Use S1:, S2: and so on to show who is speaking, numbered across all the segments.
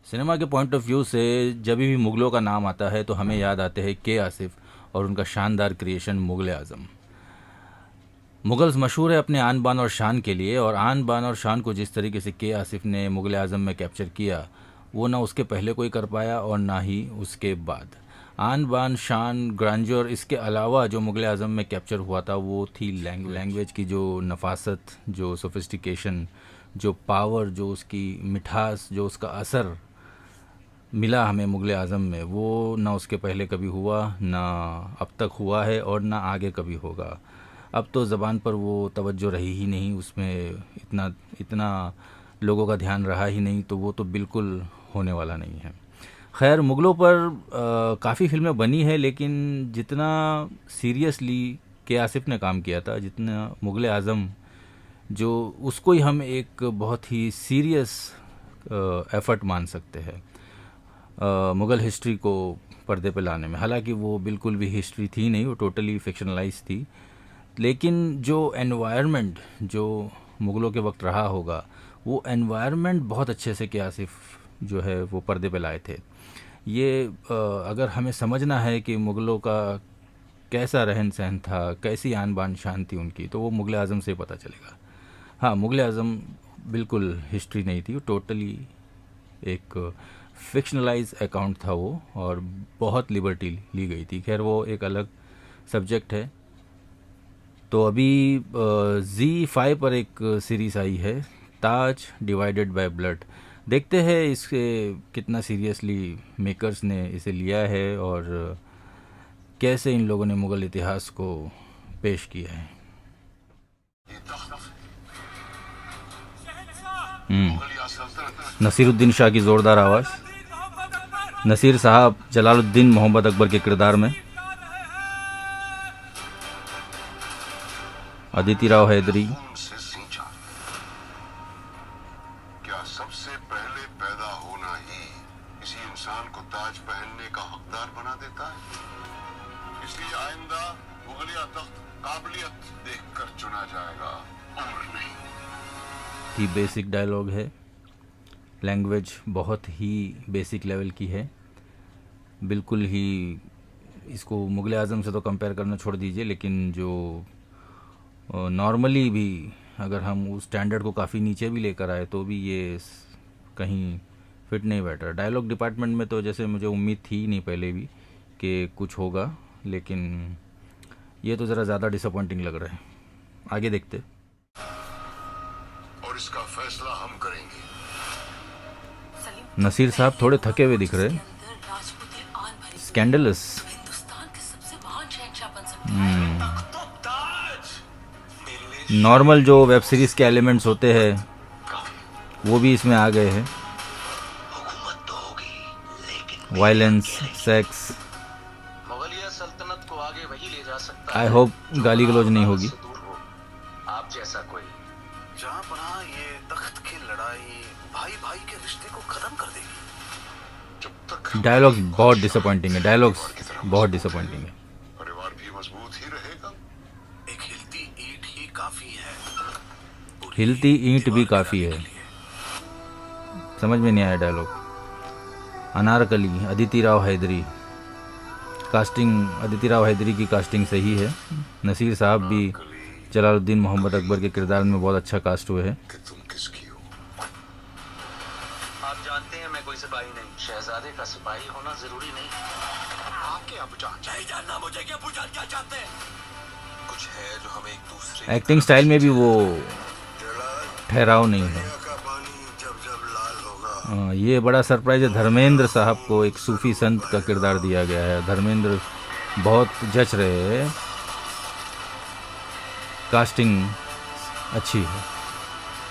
S1: Cinema के point of view से जब भी मुग़लों का नाम आता है तो हमें याद आते हैं के आसिफ और उनका शानदार क्रिएशन मुग़ल आज़म। मुग़ल्स मशहूर है अपने आन बान और शान के लिए, और आन बान और शान को जिस तरीके से के आसिफ ने मुग़ल आज़म में कैप्चर किया वो ना उसके पहले कोई कर पाया और ना ही उसके बाद। आन बान शान ग्रांजोर, इसके अलावा जो मुग़ल आज़म में कैप्चर हुआ था वो थी लैंग्वेज की जो नफासत, जो सोफिस्टिकेशन, जो पावर, जो उसकी मिठास, जो उसका असर मिला हमें मुग़ल आज़म में, वो ना उसके पहले कभी हुआ, ना अब तक हुआ है और ना आगे कभी होगा। अब तो ज़बान पर वो तवज्जो रही ही नहीं, उसमें इतना इतना लोगों का ध्यान रहा ही नहीं, तो वो तो बिल्कुल होने वाला नहीं है। खैर, मुग़लों पर काफ़ी फिल्में बनी है, लेकिन जितना सीरियसली के आसिफ ने काम किया था, जितना मुग़ल आज़म, जो उसको ही हम एक बहुत ही सीरियस एफ़र्ट मान सकते हैं मुग़ल हिस्ट्री को पर्दे पे लाने में। हालांकि वो बिल्कुल भी हिस्ट्री थी नहीं, वो टोटली फिक्शनलाइज थी, लेकिन जो एनवायरनमेंट जो मुग़लों के वक्त रहा होगा, वो एनवायरनमेंट बहुत अच्छे से के आसिफ जो है वो पर्दे पे लाए थे। ये अगर हमें समझना है कि मुग़लों का कैसा रहन सहन था, कैसी आन बान शान थी उनकी, तो वो मुग़ल आज़म से पता चलेगा। हाँ, मुग़ल आज़म बिल्कुल हिस्ट्री नहीं थी, वो टोटली एक फिक्शनलाइज अकाउंट था वो, और बहुत लिबर्टी ली गई थी। खैर, वो एक अलग सब्जेक्ट है। तो अभी Z5 पर एक सीरीज़ आई है, ताज डिवाइडेड बाय ब्लड। देखते हैं इसके कितना सीरियसली मेकर्स ने इसे लिया है और कैसे इन लोगों ने मुग़ल इतिहास को पेश किया है। नसीरुद्दीन शाह की ज़ोरदार आवाज़। नसीर साहब जलालुद्दीन मोहम्मद अकबर के किरदार में, अदिति राव हैदरी।
S2: क्या सबसे पहले पैदा होना ही किसी इंसान को ताज पहनने का हकदार बना देता है? इसलिए आइंदा मुगलिया तख्त काबिलियत देखकर चुना जाएगा, उम्र नहीं।
S1: की बेसिक डायलॉग है, लैंग्वेज बहुत ही बेसिक लेवल की है, बिल्कुल ही इसको मुग़ल आज़म से तो कंपेयर करना छोड़ दीजिए, लेकिन जो नॉर्मली भी अगर हम उस स्टैंडर्ड को काफ़ी नीचे भी लेकर आए तो भी ये कहीं फिट नहीं बैठ रहा। डायलॉग डिपार्टमेंट में तो जैसे मुझे उम्मीद थी नहीं पहले भी कि कुछ होगा, लेकिन ये तो ज़रा ज़्यादा डिसअपॉइंटिंग लग रहा है। आगे देखते।
S2: और इसका फैसला हम करेंगे।
S1: नसीर साहब थोड़े थके हुए दिख रहे हैं। स्कैंडलस। नॉर्मल जो वेब सीरीज़ के एलिमेंट्स होते हैं वो भी इसमें आ गए हैं। Violence, sex.
S3: मुगलिया सल्तनत को आगे वही ले जा सकता
S1: आई
S3: है
S1: होप गाली गलौज नहीं होगी।
S3: आप जैसा कोई।
S4: जहां पर ये तख्त की लड़ाई भाई भाई के रिश्ते को खत्म कर देगी।
S2: जब तक
S1: डायलॉग्स बहुत डिसअपॉइंटिंग है, डायलॉग्स बहुत डिसअपॉइंटिंग है।
S2: परिवार भी मजबूत ही रहेगा।
S4: एक हिलती ईंट ही काफी है।
S1: हिलती ईंट भी काफ़ी है। समझ में नहीं आया डायलॉग। अनारकली, अदिति राव हैदरी। कास्टिंग, अदिति राव हैदरी की कास्टिंग सही है। नसीर साहब भी जलालुद्दीन मोहम्मद अकबर के किरदार में बहुत अच्छा कास्ट हुए हैं।
S2: कि तुम किसकी हो?
S3: आप जानते हैं मैं कोई सिपाही नहीं। शहजादे का सिपाही होना जरूरी नहीं।
S4: आपके अबू जान चाहिए जानना मुझे कि अबू जान क्या चाहते हैं। कुछ है जो हमें एक दूसरे
S1: एक्टिंग स्टाइल में भी वो ठहराव नहीं है।
S2: का पानी जब जब लाल होगा।
S1: ये बड़ा सरप्राइज है, धर्मेंद्र साहब को एक सूफी संत का किरदार दिया गया है। धर्मेंद्र बहुत जच रहे हैं, कास्टिंग अच्छी है।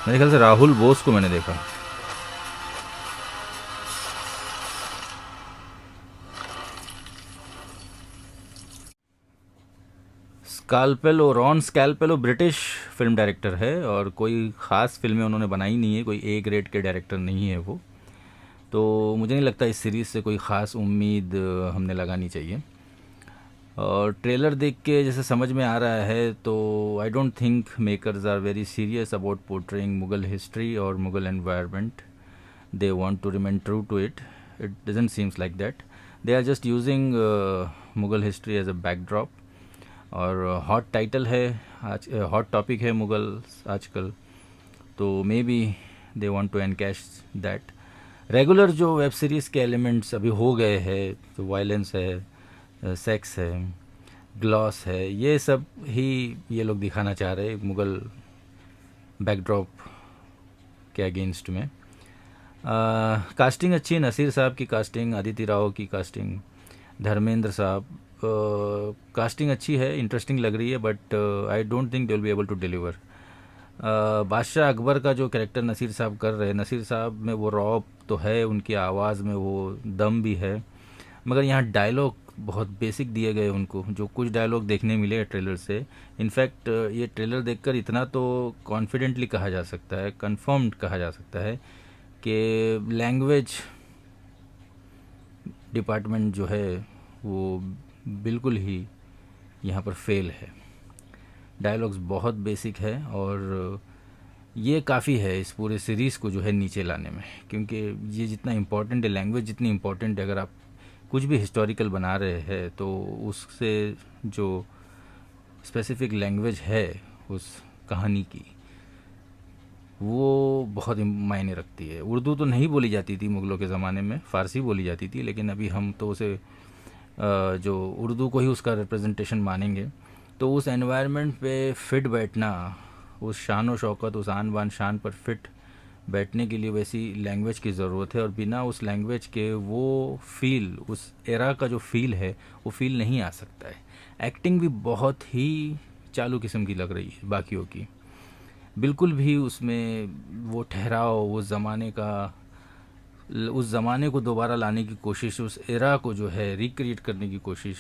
S1: मेरे ख्याल से राहुल बोस को मैंने देखा। स्काल्पेलो, रॉन स्कैल्पेलो ब्रिटिश फिल्म डायरेक्टर है और कोई ख़ास फिल्में उन्होंने बनाई नहीं है, कोई ए ग्रेड के डायरेक्टर नहीं है वो। तो मुझे नहीं लगता इस सीरीज़ से कोई ख़ास उम्मीद हमने लगानी चाहिए। और ट्रेलर देख के जैसे समझ में आ रहा है तो I don't think makers are very serious about portraying Mughal history और Mughal environment. they want to remain true to it. It doesn't seems like that. They are just using Mughal history as a backdrop. और hot title है आज, hot topic है मुगल्स आजकल, तो may be they want to encash that. Regular जो web series के elements अभी हो गए हैं, जो वायलेंस है, सेक्स है, ग्लॉस है, ये सब ही ये लोग दिखाना चाह रहे हैं मुग़ल बैकड्रॉप के अगेंस्ट में. कास्टिंग अच्छी है, नसीर साहब की कास्टिंग, अदिति राव की कास्टिंग, धर्मेंद्र साहब, कास्टिंग अच्छी है, इंटरेस्टिंग लग रही है, but I don't think they will be able to deliver. बादशाह अकबर का जो कैरेक्टर नसीर साहब कर रहे हैं, नसीर साहब में वो रौब तो है, उनकी आवाज़ में वो दम भी है, मगर यहाँ डायलॉग बहुत बेसिक दिए गए उनको. जो कुछ डायलॉग देखने मिले ट्रेलर से, इनफैक्ट ये ट्रेलर देखकर इतना तो कॉन्फिडेंटली कहा जा सकता है, कंफर्म्ड कहा जा सकता है कि लैंग्वेज डिपार्टमेंट जो है वो बिल्कुल ही यहाँ पर फेल है. डायलॉग्स बहुत बेसिक है और ये काफ़ी है इस पूरे सीरीज़ को जो है नीचे लाने में, क्योंकि ये जितना इम्पोर्टेंट है, लैंग्वेज जितनी इम्पोर्टेंट है, अगर आप कुछ भी हिस्टोरिकल बना रहे हैं तो उससे जो स्पेसिफिक लैंग्वेज है उस कहानी की, वो बहुत मायने रखती है. उर्दू तो नहीं बोली जाती थी मुग़लों के ज़माने में, फ़ारसी बोली जाती थी, लेकिन अभी हम तो उसे जो उर्दू को ही उसका रिप्रेजेंटेशन मानेंगे. तो उस एनवायरनमेंट पे फिट बैठना, उस शान व शौकत, उस आन बान शान पर फिट बैठने के लिए वैसी लैंग्वेज की ज़रूरत है, और बिना उस लैंग्वेज के वो फील, उस एरा का जो फील है वो फील नहीं आ सकता है. एक्टिंग भी बहुत ही चालू किस्म की लग रही है बाकियों की, बिल्कुल भी उसमें वो ठहराव, उस ज़माने को दोबारा लाने की कोशिश, उस एरा को जो है रिक्रिएट करने की कोशिश,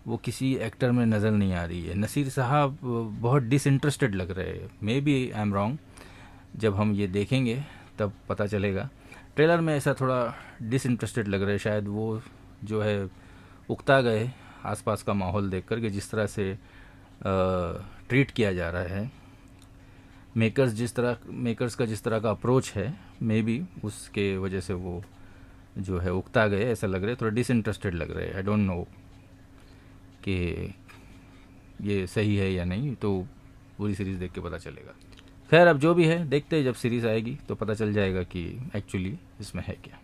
S1: वो किसी एक्टर में नज़र नहीं आ रही है. नसीर साहब बहुत डिसइंटरेस्टेड लग रहे हैं. May be I am wrong, जब हम ये देखेंगे तब पता चलेगा. ट्रेलर में ऐसा थोड़ा डिसइंटरेस्टेड लग रहा है, शायद वो जो है उकता गए आसपास का माहौल देखकर कि जिस तरह से ट्रीट किया जा रहा है, मेकर्स का जिस तरह का अप्रोच है, मे बी उसके वजह से वो जो है उकता गए, ऐसा लग रहा है, थोड़ा डिसइंटरेस्टेड लग रहे हैं. आई डोंट नो कि ये सही है या नहीं, तो पूरी सीरीज़ देख के पता चलेगा. खैर, अब जो भी है देखते हैं, जब सीरीज़ आएगी तो पता चल जाएगा कि एक्चुअली इसमें है क्या.